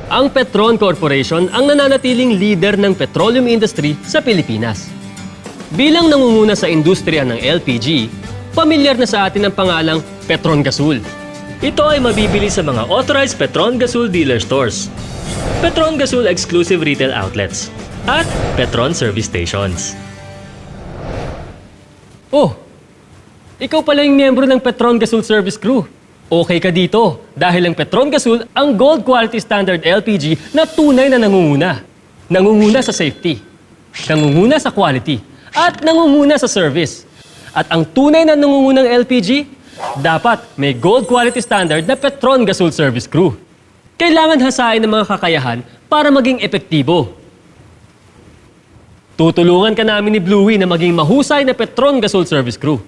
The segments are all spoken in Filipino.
Ang Petron Corporation ang nananatiling leader ng petroleum industry sa Pilipinas. Bilang nangunguna sa industriya ng LPG, pamilyar na sa atin ang pangalang Petron Gasol. Ito ay mabibili sa mga authorized Petron Gasol dealer stores, Petron Gasol exclusive retail outlets, at Petron service stations. Oh, ikaw pala yung miyembro ng Petron Gasol Service Crew. Okay ka dito dahil ang Petron Gasol ang Gold Quality Standard LPG na tunay na nangunguna. Nangunguna sa safety, nangunguna sa quality, at nangunguna sa service. At ang tunay na nangungunang LPG, dapat may Gold Quality Standard na Petron Gasol Service Crew. Kailangan hasain ng mga kakayahan para maging epektibo. Tutulungan ka namin ni Bluey na maging mahusay na Petron Gasol Service Crew.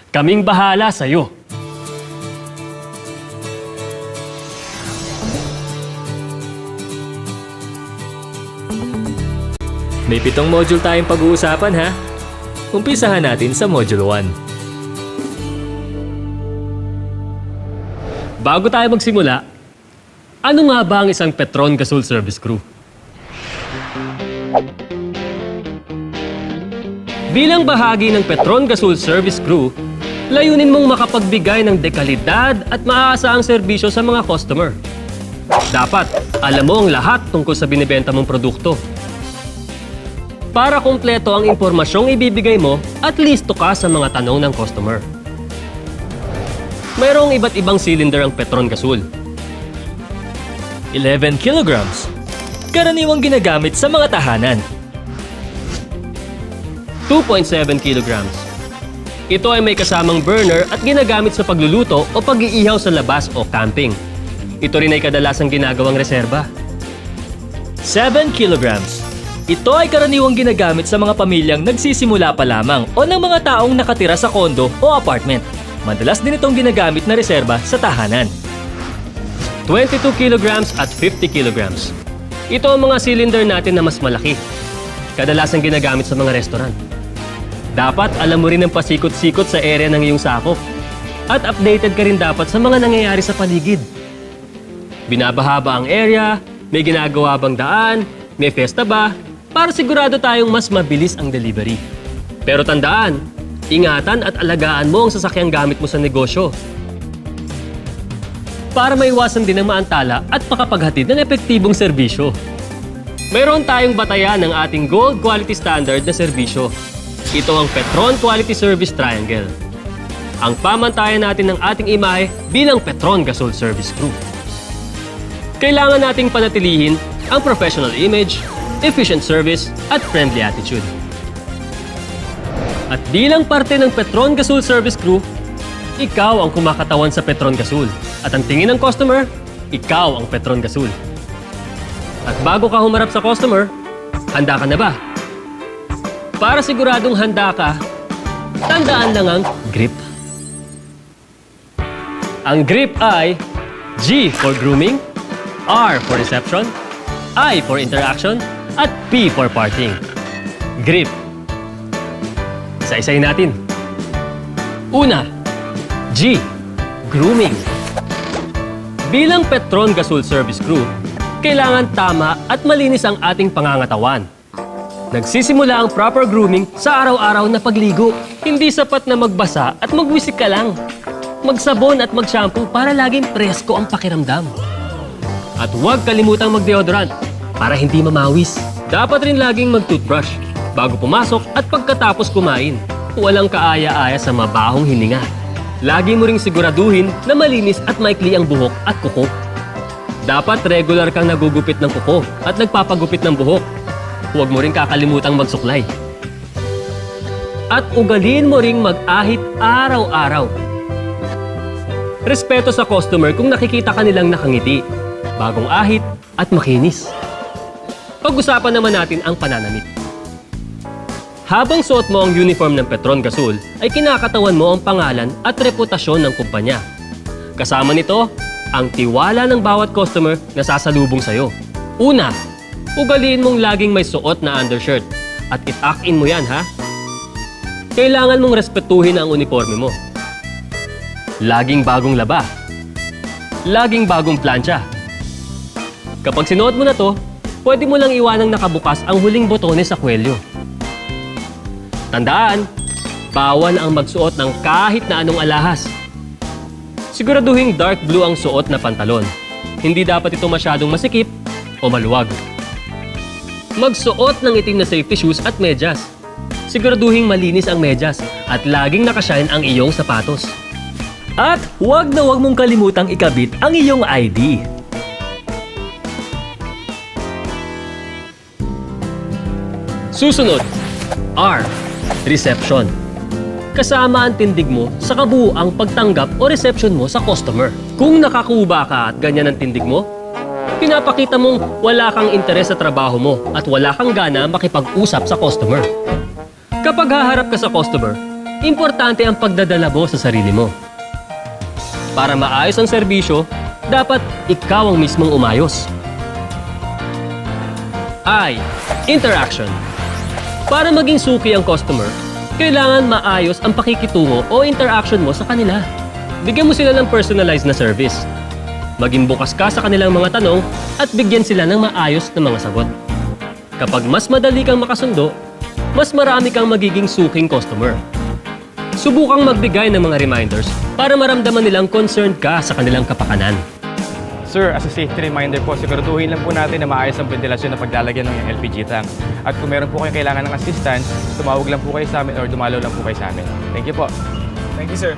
Kaming bahala sa'yo. May 7 module tayong pag-uusapan ha. Umpisahan natin sa Module 1. Bago tayo magsimula, ano nga ba ang isang Petron Gasol Service Crew? Bilang bahagi ng Petron Gasol Service Crew, layunin mong makapagbigay ng dekalidad at maaasahang serbisyo sa mga customer. Dapat alam mo ang lahat tungkol sa binibenta mong produkto. Para kumpleto ang impormasyong ibibigay mo at listo ka sa mga tanong ng customer. Mayroong iba't ibang cylinder ang Petron Gasol. 11 kilograms. Karaniwang ginagamit sa mga tahanan. 2.7 kilograms. Ito ay may kasamang burner at ginagamit sa pagluluto o pag-iihaw sa labas o camping. Ito rin ay kadalasang ginagawang reserba. 7 kilograms. Ito ay karaniwang ginagamit sa mga pamilyang nagsisimula pa lamang o ng mga taong nakatira sa kondo o apartment. Madalas din itong ginagamit na reserba sa tahanan. 22 kilograms at 50 kilograms. Ito ang mga cylinder natin na mas malaki. Kadalasang ginagamit sa mga restaurant. Dapat alam mo rin ang pasikot-sikot sa area ng iyong sakop. At updated ka rin dapat sa mga nangyayari sa paligid. Binabaha ba ang area? May ginagawa bang daan? May festa ba? Para sigurado tayong mas mabilis ang delivery. Pero tandaan, ingatan at alagaan mo ang sasakyang gamit mo sa negosyo. Para maiwasan din ang maantala at makapaghatid ng epektibong serbisyo. Mayroon tayong batayan ng ating Gold Quality Standard na serbisyo. Ito ang Petron Quality Service Triangle. Ang pamantayan natin ng ating imahe bilang Petron Gasol Service Crew. Kailangan nating panatilihin ang professional image, efficient service, at friendly attitude. At bilang parte ng Petron Gasol Service Crew, ikaw ang kumakatawan sa Petron Gasol. At ang tingin ng customer, ikaw ang Petron Gasol. At bago ka humarap sa customer, handa ka na ba? Para siguradong handa ka, tandaan lang ang GRIP. Ang GRIP ay G for grooming, R for reception, I for interaction, at P for parting. GRIP. Isa-isayin natin. Una, G, grooming. Bilang Petron Gasol Service Crew, kailangan tama at malinis ang ating pangangatawan. Nagsisimula ang proper grooming sa araw-araw na pagligo. Hindi sapat na magbasa at magwisik ka lang. Magsabon at mag-shampoo para laging presko ang pakiramdam. At huwag kalimutang mag-deodorant para hindi mamawis. Dapat rin laging mag-toothbrush bago pumasok at pagkatapos kumain. Walang kaaya-aya sa mabahong hininga. Lagi mo ring siguraduhin na malinis at maikli ang buhok at kuko. Dapat regular kang nagugupit ng kuko at nagpapagupit ng buhok. Huwag mo rin kakalimutang magsuklay. At ugaliin mo ring mag-ahit araw-araw. Respeto sa customer kung nakikita ka nilang nakangiti, bagong ahit at makinis. Pag-usapan naman natin ang pananamit. Habang suot mo ang uniform ng Petron Gasol, ay kinakatawan mo ang pangalan at reputasyon ng kumpanya. Kasama nito, ang tiwala ng bawat customer na sasalubong sa'yo. Una, ugaliin mong laging may suot na undershirt at itak-in mo yan, ha? Kailangan mong respetuhin ang uniforme mo. Laging bagong laba. Laging bagong plancha. Kapag sinuot mo na to, pwede mo lang iwanang nakabukas ang huling botones sa kwelyo. Tandaan, bawal ang magsuot ng kahit na anong alahas. Siguraduhing dark blue ang suot na pantalon. Hindi dapat ito masyadong masikip o maluwag. Magsuot ng itim na safety shoes at medyas. Siguraduhing malinis ang medyas at laging nakashine ang iyong sapatos. At huwag na huwag mong kalimutang ikabit ang iyong ID. Susunod, R. Reception. Kasama ang tindig mo sa kabuuang pagtanggap o reception mo sa customer. Kung nakakuba ka at ganyan ang tindig mo, pinapakita mong wala kang interes sa trabaho mo at wala kang gana makipag-usap sa customer. Kapag haharap ka sa customer, importante ang pagdadala mo sa sarili mo. Para maayos ang serbisyo, dapat ikaw ang mismong umayos. I. Interaction. Para maging suki ang customer, kailangan maayos ang pakikitungo o interaction mo sa kanila. Bigyan mo sila ng personalized na service. Maging bukas ka sa kanilang mga tanong at bigyan sila ng maayos na mga sagot. Kapag mas madali kang makasundo, mas marami kang magiging suking customer. Subukang magbigay ng mga reminders para maramdaman nilang concerned ka sa kanilang kapakanan. Sir, as a safety reminder po, siguraduhin lang po natin na maayos ang ventilasyon na paglalagyan ng LPG tank. At kung meron po kayo kailangan ng assistance, tumawag lang po kayo sa amin or dumalaw lang po kayo sa amin. Thank you po. Thank you, sir.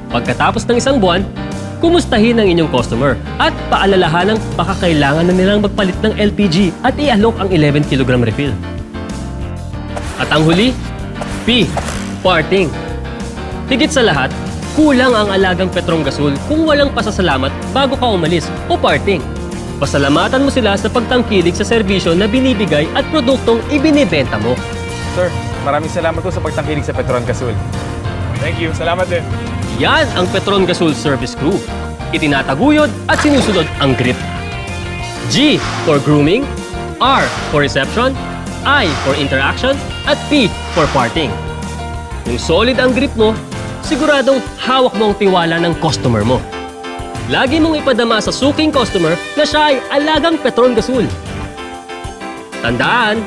Pagkatapos ng isang buwan, kumustahin ang inyong customer at paalalahanang baka kailangan na nilang magpalit ng LPG at i-alok ang 11 kg refill. At ang huli, P. Parting. Higit sa lahat, kulang ang alagang Petrong Gasol kung walang pasasalamat bago ka umalis o parting. Pasalamatan mo sila sa pagtangkilik sa serbisyo na binibigay at produktong ibinibenta mo. Sir, maraming salamat po sa pagtangkilik sa Petron Gasol. Thank you. Salamat din. Yan ang Petron Gasol Service Crew. Itinataguyod at sinusunod ang grip. G for grooming, R for reception, I for interaction, at P for parting. Kung solid ang grip mo, siguradong hawak mo ang tiwala ng customer mo. Lagi mong ipadama sa suking customer na siya ay alagang Petron Gasol. Tandaan,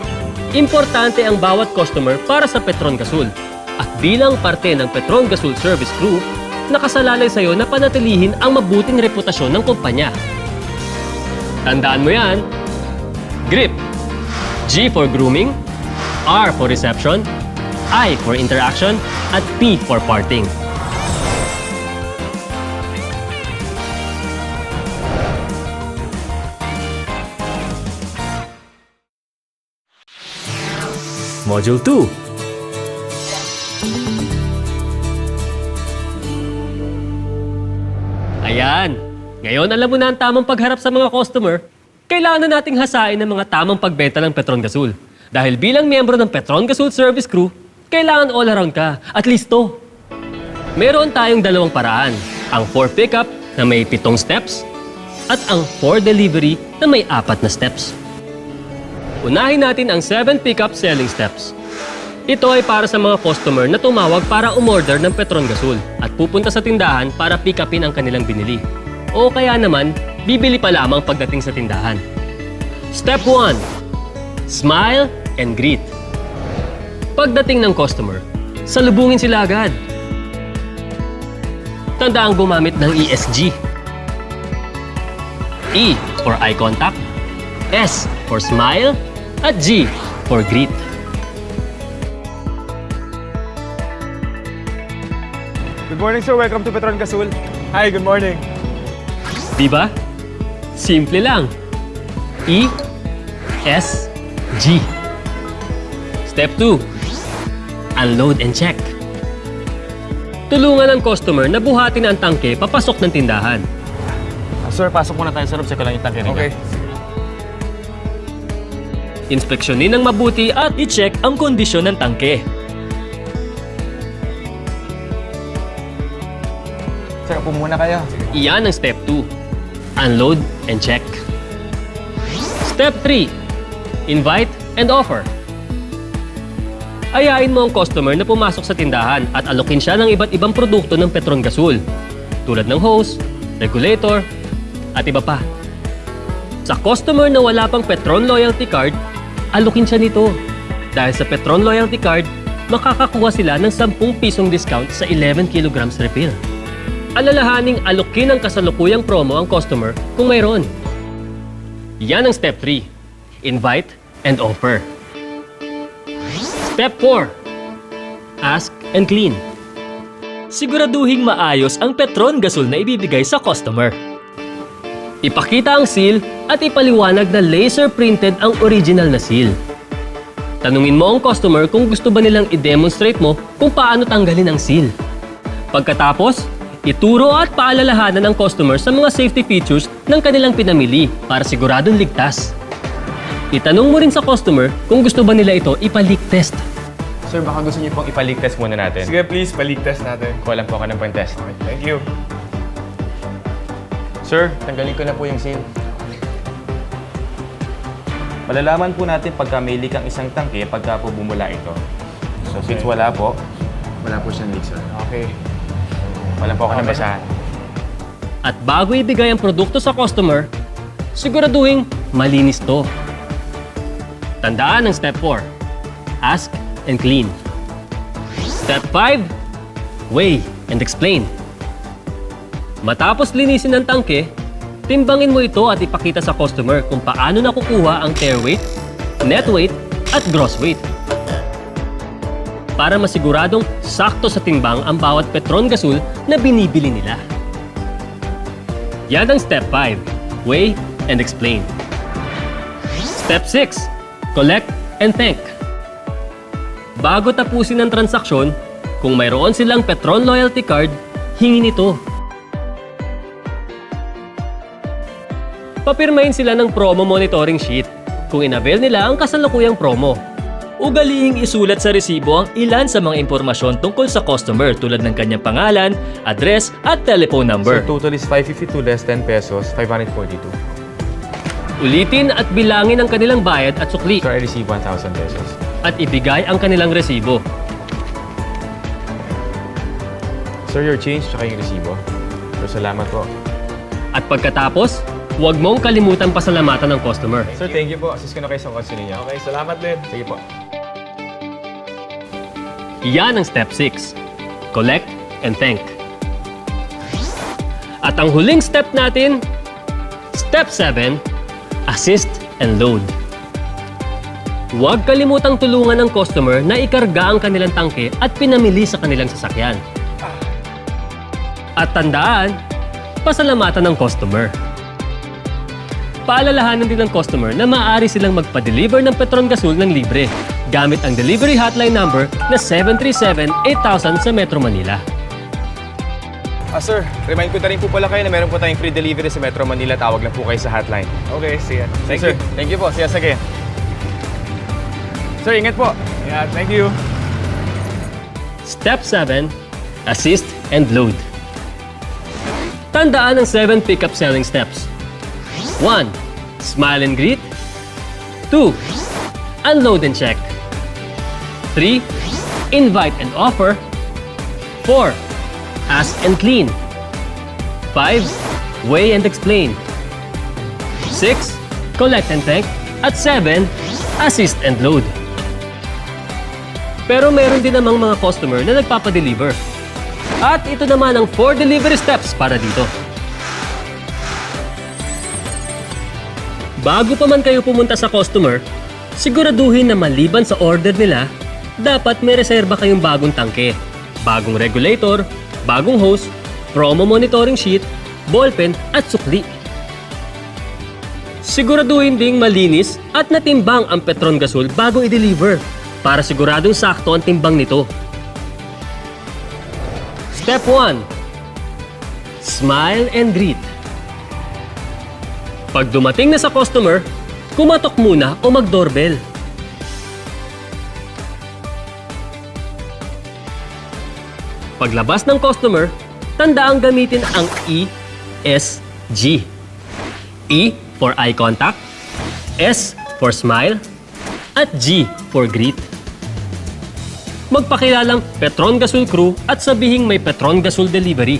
importante ang bawat customer para sa Petron Gasol. At bilang parte ng Petron Gasol Service Crew, nakasalalay sa iyo na panatilihin ang mabuting reputasyon ng kumpanya. Tandaan mo yan. Grip. G for grooming, R for reception, I for interaction, at P for parting. Module 2. Ayan. Ngayon alam mo na ang tamang pagharap sa mga customer. Kailangan na nating hasain ang mga tamang pagbenta ng Petron Gasol. Dahil bilang miyembro ng Petron Gasol Service Crew, kailangan all around ka, at least to. Meron tayong dalawang paraan. Ang 4 pickup na may 7 steps at ang 4 delivery na may 4 na steps. Unahin natin ang 7 pickup selling steps. Ito ay para sa mga customer na tumawag para umorder ng Petron Gasol at pupunta sa tindahan para pick upin ang kanilang binili. O kaya naman, bibili pa lamang pagdating sa tindahan. Step 1. Smile and greet. Pagdating ng customer, salubungin sila agad. Tandaang gumamit ng ESG. E for eye contact, S for smile, at G for greet. Good morning, sir. Welcome to Petron Gasol. Hi, good morning. Diba? Simple lang. E, S, G. Step 2. Unload and check. Tulungan ang customer na buhatin ang tangke papasok ng tindahan. Sir, pasok muna tayo sa loob. Check ko lang yung tangke ninyo. Okay. Inspeksyonin ng mabuti at I-check ang kondisyon ng tangke. Sir, upo muna kayo. iyan ang step 2. Unload and check. Step 3. Invite and offer. Ayain mo ang customer na pumasok sa tindahan at alokin siya ng iba't ibang produkto ng Petron Gasol, tulad ng hose, regulator, at iba pa. Sa customer na wala pang Petron Loyalty Card, alukin siya nito. Dahil sa Petron Loyalty Card, makakakuha sila ng 10 pisong discount sa 11 kilograms refill. Alalahaning alukin ng kasalukuyang promo ang customer kung mayroon. Yan ang Step 3. Invite and offer. Step 4. Ask and clean. Siguraduhing maayos ang Petron Gasol na ibibigay sa customer. Ipakita ang seal at ipaliwanag na laser printed ang original na seal. Tanungin mo ang customer kung gusto ba nilang i-demonstrate mo kung paano tanggalin ang seal. Pagkatapos, ituro at paalalahanan ang customer sa mga safety features ng kanilang pinamili para siguradong ligtas. Itanong mo rin sa customer kung gusto ba nila ito ipa-leak test. Sir, baka gusto niyo pong ipa-leak test muna natin. Sige, please, balik test natin. Kuha lang po ako ng pang-test. Thank you. Sir, tanggalin ko na po yung seal. Malalaman po natin pagka may leak ang isang tangke pagka po bumula ito. So since wala po siyang leak, sir. Okay. Wala po ako ng basahan. At bago ibigay ang produkto sa customer, siguraduhin malinis to. Tandaan ang Step 4. Ask and clean. Step 5. Weigh and explain. Matapos linisin ang tangke, timbangin mo ito at ipakita sa customer kung paano nakukuha ang tare weight, net weight, at gross weight. Para masiguradong sakto sa timbang ang bawat Petron Gasol na binibili nila. Yan ang Step 5. Weigh and explain. Step 6. Collect and thank. Bago tapusin ang transaksyon, kung mayroon silang Petron Loyalty Card, hingin ito. Papirmahin sila ng promo monitoring sheet kung inavail nila ang kasalukuyang promo. Ugalihing isulat sa resibo ang ilan sa mga impormasyon tungkol sa customer tulad ng kanyang pangalan, address at telephone number. So total is 552 less 10 pesos, 542. Ulitin at bilangin ang kanilang bayad at sukli Sir, I receive 1,000 pesos. at ibigay ang kanilang resibo. Sir, your change tsaka yung resibo. Sir, salamat po. At pagkatapos, huwag mong kalimutan pasalamatan ng customer. Sir, thank you po. Assist ko na kayo sa konsili niya. Okay, salamat din. Sige po. Yan ang Step 6. Collect and thank. At ang huling step natin, Step 7. Assist and load. Huwag kalimutang tulungan ng customer na ikarga ang kanilang tangke at pinamili sa kanilang sasakyan. At tandaan, pasalamatan ng customer. Paalalahanan din ng customer na maaari silang magpa-deliver ng Petron Gasol ng libre gamit ang delivery hotline number na 737-8000 sa Metro Manila. Sir, remind ko na rin po pala kayo na meron po tayong free delivery sa Metro Manila. Tawag lang po kayo sa hotline. Okay, sige. Thank Sir, you. thank you po. Sige. Sir, ingat po. Yeah, thank you. Step 7. Assist and load. Tandaan ang 7 pickup selling steps. 1. Smile and greet. 2. Unload and check. 3. Invite and offer. 4. Ask and clean. 5. Weigh and explain. 6. Collect and thank. At 7. Assist and load. Pero meron din namang mga customer na nagpapadeliver. At ito naman ang 4 delivery steps para dito. Bago pa man kayo pumunta sa customer, siguraduhin na maliban sa order nila, dapat may reserba kayong bagong tangke, bagong regulator, bagong hose, promo monitoring sheet, ballpen at sukli. Siguraduhin ding malinis at natimbang ang Petron Gasol bago i-deliver para siguradong sakto ang timbang nito. Step 1. Smile and greet. Pag dumating na sa customer, kumatok muna o mag-doorbell. Paglabas ng customer, tandaang gamitin ang ESG. E for eye contact, S for smile, at G for greet. Magpakilalang Petron Gasol Crew at sabihing may Petron Gasol Delivery.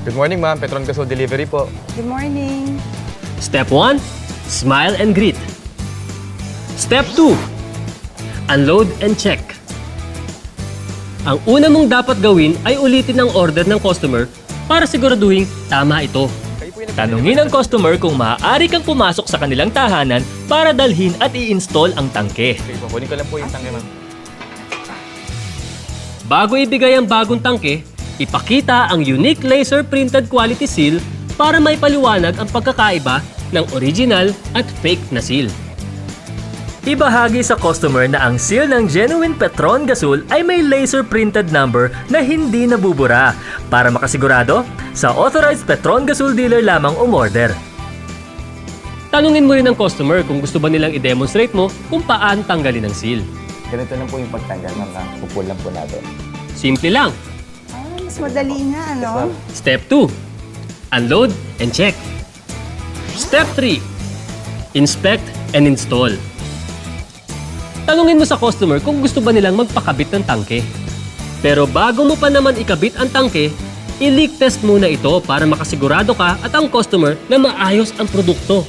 Good morning, ma'am. Petron Gasol Delivery po. Good morning. Step 1, smile and greet. Step 2, unload and check. Ang una mong dapat gawin ay ulitin ang order ng customer para siguraduhin tama ito. Tanungin ang customer kung maaari kang pumasok sa kanilang tahanan para dalhin at i-install ang tangke. Okay po, kunin ko lang po yung tangke, ma'am. Bago ibigay ang bagong tangke, ipakita ang unique laser printed quality seal para may paliwanag ang pagkakaiba ng original at fake na seal. Ibahagi sa customer na ang seal ng genuine Petron Gasol ay may laser printed number na hindi nabubura. Para makasigurado, sa authorized Petron Gasol dealer lamang umorder. Tanungin mo rin ang customer kung gusto ba nilang i-demonstrate mo kung paano tanggalin ang seal. Ganito lang po yung pagtanggal, ma'am, na pupul lang po natin. Simple lang. Mas madali nga, ano? Step 2, unload and check. Step 3, inspect and install. Tanungin mo sa customer kung gusto ba nilang magpakabit ng tangke. Pero bago mo pa naman ikabit ang tangke, i-leak test muna ito para makasigurado ka at ang customer na maayos ang produkto.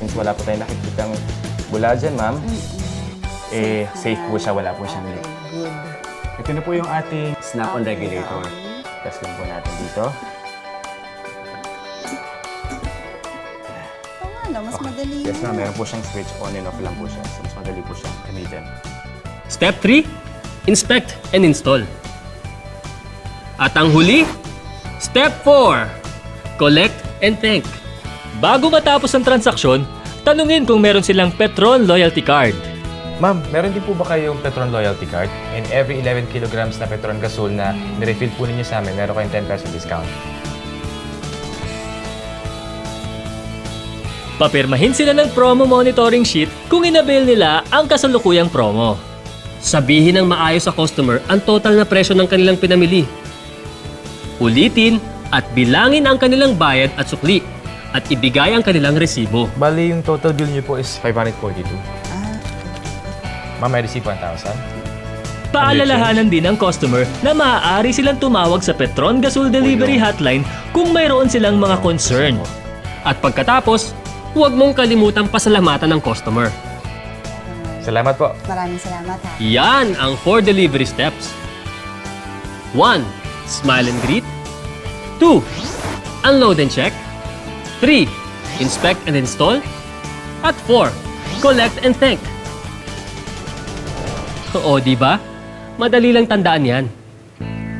Since wala po tayong nakikitang bula dyan, ma'am, safe po siya, wala po siyang leak. Ito na po yung ating snap-on regulator. Test lang po natin dito. Ano, mas madali Yes, nga. ma'am, meron po siyang switch on and off lang po siya. So, mas madali po siya gamitin. Step 3, inspect and install. At ang huli, Step 4, collect and thank. Bago matapos ang transaksyon, tanungin kung meron silang Petron Loyalty Card. Ma'am, meron din po ba kayong Petron Loyalty Card? And every 11 kilograms na Petron Gasol na nirefill po ninyo sa amin, meron kayong 10% discount. Papirmahin sila ng promo monitoring sheet kung inabail nila ang kasalukuyang promo. Sabihin ng maayos sa customer ang total na presyo ng kanilang pinamili. Ulitin at bilangin ang kanilang bayad at sukli at ibigay ang kanilang resibo. Bali, yung total bill niyo po is 542. Ma'am, I receive 1,000. Paalalahanan din ng customer na maaari silang tumawag sa Petron Gasol Delivery Hotline kung mayroon silang mga concern. At pagkatapos, huwag mong kalimutang pasalamatan ng customer. Salamat po. Maraming salamat, ha? Yan ang 4 delivery steps. 1. Smile and greet. 2. Unload and check. 3. Inspect and install. At 4. Collect and thank. Oo, di ba? Madali lang tandaan yan.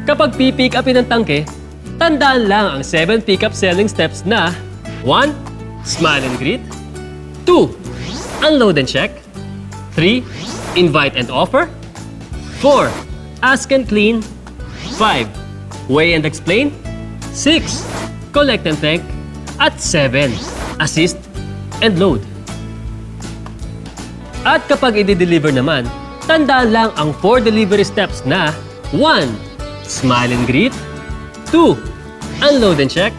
Kapag pipick upin ng tangke, tandaan lang ang 7 pick-up selling steps na 1. Smile and greet. 2. Unload and check. 3. Invite and offer. 4. Ask and clean. 5. Weigh and explain. 6. Collect and thank. At 7. Assist and load. At kapag i-deliver naman, tandaan lang ang 4 delivery steps na 1. Smile and greet. 2. Unload and check.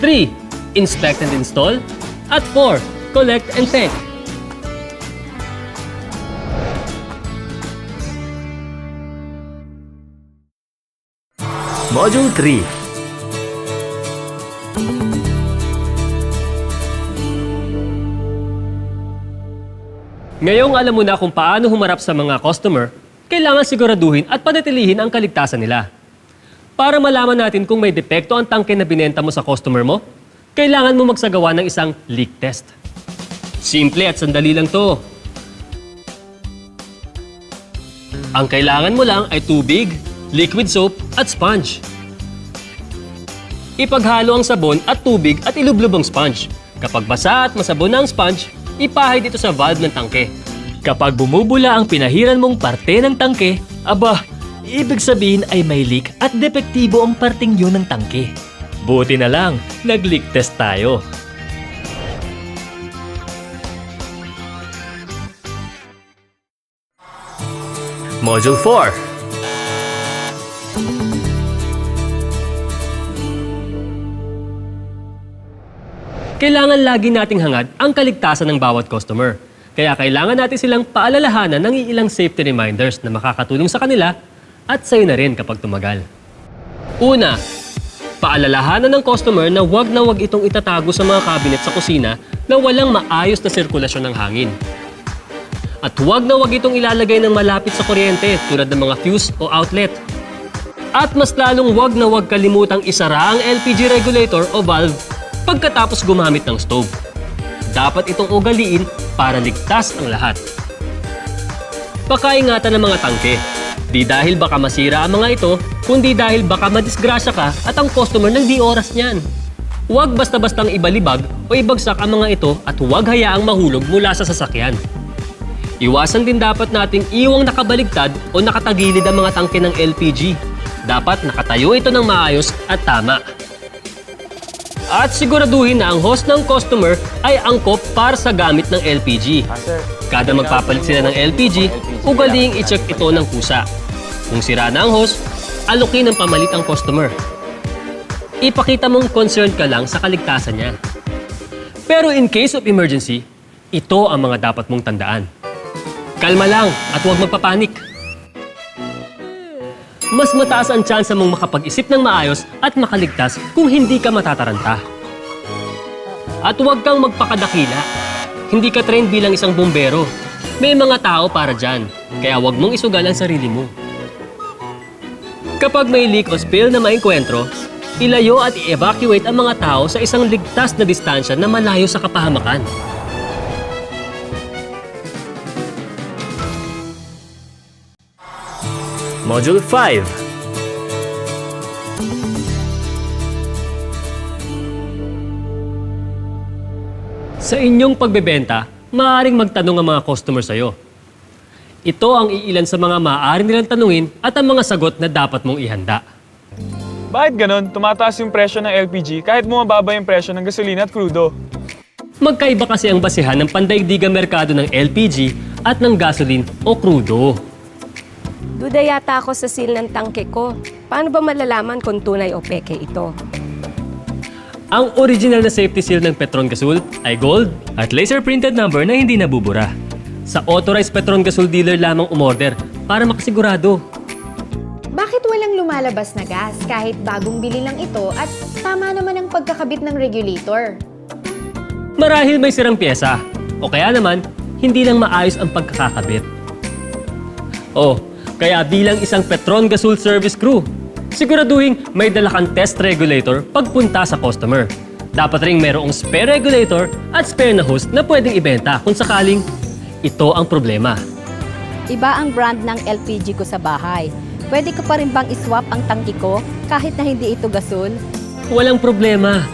3. Inspect and install. At 4. Collect and thank. Module 3. Ngayong alam mo na kung paano humarap sa mga customer, kailangan siguraduhin at panatilihin ang kaligtasan nila. Para malaman natin kung may depekto ang tangke na binenta mo sa customer mo, kailangan mo magsagawa ng isang leak test. Simple at sandali lang to. Ang kailangan mo lang ay tubig, liquid soap at sponge. Ipaghalo ang sabon at tubig at ilublob ang sponge. Kapag basa at masabon na ang sponge, ipahid ito sa valve ng tangke. Kapag bumubula ang pinahiran mong parte ng tangke, aba, ibig sabihin ay may leak at depektibo ang parting yun ng tangke. Buti na lang, nag-leak test tayo. Module 4. Kailangan lagi nating hangad ang kaligtasan ng bawat customer. Kaya kailangan natin silang paalalahanan ng ilang safety reminders na makakatulong sa kanila at sa'yo na rin kapag tumagal. Una, Paalalahanan ng customer na wag itong itatago sa mga cabinet sa kusina na walang maayos na sirkulasyon ng hangin. At wag itong ilalagay ng malapit sa kuryente tulad ng mga fuse o outlet. At mas lalong wag kalimutang isara ang LPG regulator o valve pagkatapos gumamit ng stove. Dapat itong ugaliin para ligtas ang lahat. Pakaingatan ng mga tangke. Di dahil baka masira ang mga ito, kundi dahil baka madisgrasya ka at ang customer ng di oras niyan. Huwag basta-bastang ibalibag o ibagsak ang mga ito at huwag hayaang mahulog mula sa sasakyan. Iwasan din dapat nating iwang nakabaligtad o nakatagilid ang mga tangke ng LPG. Dapat nakatayo ito ng maayos at tama. At siguraduhin na ang hose ng customer ay angkop para sa gamit ng LPG. Sir. Kada magpapalit sila ng LPG, ugaliing i-check ito ng kusa. Kung sira na ang hose, alukin ng pamalit ang customer. Ipakita mong concerned ka lang sa kaligtasan niya. Pero in case of emergency, ito ang mga dapat mong tandaan. Kalma lang at huwag magpapanik. Mas mataas ang tsansa mong makapag-isip ng maayos at makaligtas kung hindi ka matataranta. At huwag kang magpakadakila. Hindi ka trained bilang isang bumbero. May mga tao para dyan, kaya huwag mong isugal ang sarili mo. Kapag may leak o spill na maengkwentro, ilayo at i-evacuate ang mga tao sa isang ligtas na distansya na malayo sa kapahamakan. Module 5. Sa inyong pagbebenta, maaaring magtanong ang mga customer sa'yo. Ito ang iilan sa mga maaari nilang tanungin at ang mga sagot na dapat mong ihanda. Bakit ganon? Tumataas yung presyo ng LPG kahit bumababa yung presyo ng gasolina at krudo. Magkaiba kasi ang basehan ng pandaigdigang merkado ng LPG at ng gasoline o krudo. Duda yata ako sa seal ng tangke ko. Paano ba malalaman kung tunay o peke ito? Ang original na safety seal ng Petron Gasol ay gold. At laser printed number na hindi nabubura. Sa authorized Petron Gasol dealer lamang umorder para makasigurado. Bakit walang lumalabas na gas kahit bagong bili lang ito at tama naman ang pagkakabit ng regulator? Marahil may sirang pyesa o kaya naman hindi lang maayos ang pagkakakabit. Kaya bilang isang Petron Gasol service crew, siguraduhin may dala kang test regulator pagpunta sa customer. Dapat ring mayroong spare regulator at spare na hose na pwedeng ibenta kung sakaling ito ang problema. Iba ang brand ng LPG ko sa bahay. Pwede ko pa rin bang iswap ang tangki ko kahit na hindi ito gasol? Walang problema.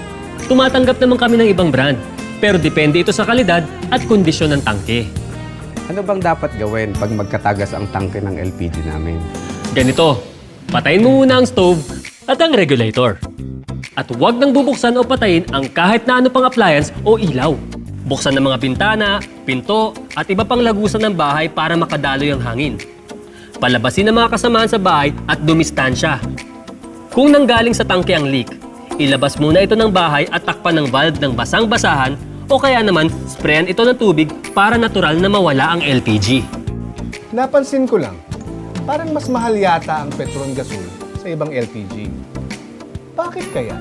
Tumatanggap naman kami ng ibang brand. Pero depende ito sa kalidad at kondisyon ng tangke. Ano bang dapat gawin pag magkatagas ang tangke ng LPG namin? Ganito, patayin mo muna ang stove At ang regulator. at huwag nang bubuksan o patayin ang kahit na ano pang appliance o ilaw. Buksan ng mga bintana, pinto at iba pang lagusan ng bahay para makadaloy ang hangin. Palabasin ang mga kasamaan sa bahay at dumistansya. Kung nanggaling sa tangke ang leak, ilabas muna ito ng bahay at takpan ng valve ng basang-basahan o kaya naman sprayan ito ng tubig para natural na mawala ang LPG. Napansin ko lang, parang mas mahal yata ang Petron Gasol sa ibang LPG. Bakit kaya?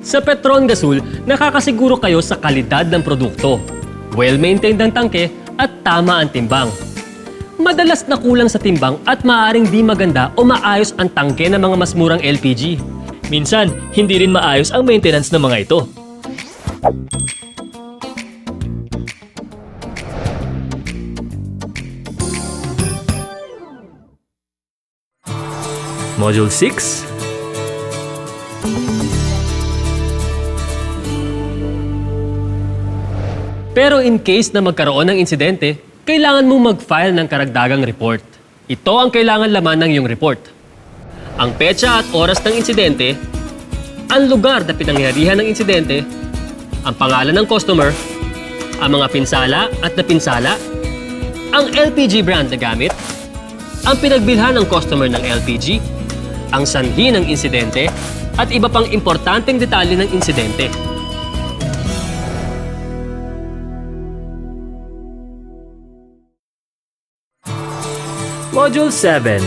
Sa Petron Gasol, nakakasiguro kayo sa kalidad ng produkto, well-maintained ang tangke at tama ang timbang. Madalas na kulang sa timbang at maaaring di maganda o maayos ang tangke ng mga mas murang LPG. Minsan, hindi rin maayos ang maintenance ng mga ito. Module 6. Pero in case na magkaroon ng insidente, kailangan mong mag-file ng karagdagang report. Ito ang kailangan laman ng iyong report. Ang petsa at oras ng insidente, ang lugar na pinangyarihan ng insidente, ang pangalan ng customer, ang mga pinsala at napinsala, ang LPG brand na gamit, ang pinagbilhan ng customer ng LPG, ang sanhi ng insidente, at iba pang importanteng detalye ng insidente. Module 7.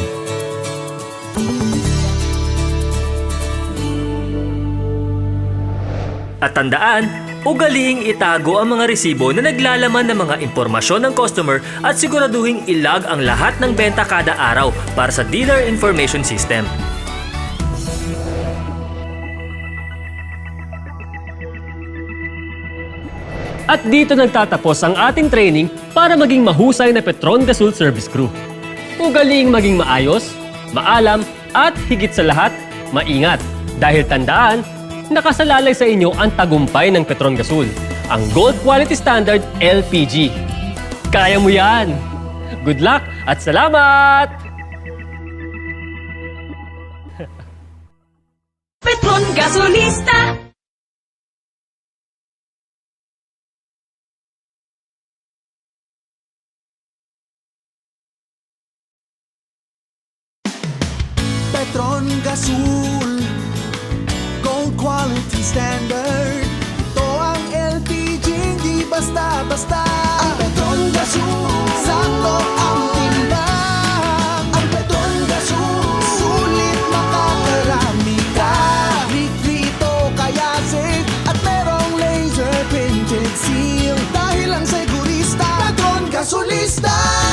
At tandaan, ugaliing itago ang mga resibo na naglalaman ng mga impormasyon ng customer at siguraduhing ilag ang lahat ng benta kada araw para sa Dealer Information System. At dito nagtatapos ang ating training para maging mahusay na Petron Gasol Service Crew. Ugaling maging maayos, maalam, at higit sa lahat, maingat. Dahil tandaan, nakasalalay sa inyo ang tagumpay ng Petron Gasol, ang Gold Quality Standard LPG. Kaya mo yan! Good luck at salamat! Petron Gasolista! Petron Gasol, Gold Quality Standard. Ito ang LPG, hindi basta-basta. Ang Petron Gasol, sakto ang timbang. Ang Petron Gasol, sulit makakarami ka. Ito kaya safe at merong laser printed seal. Dahil ang segurista, Petron Gasolista.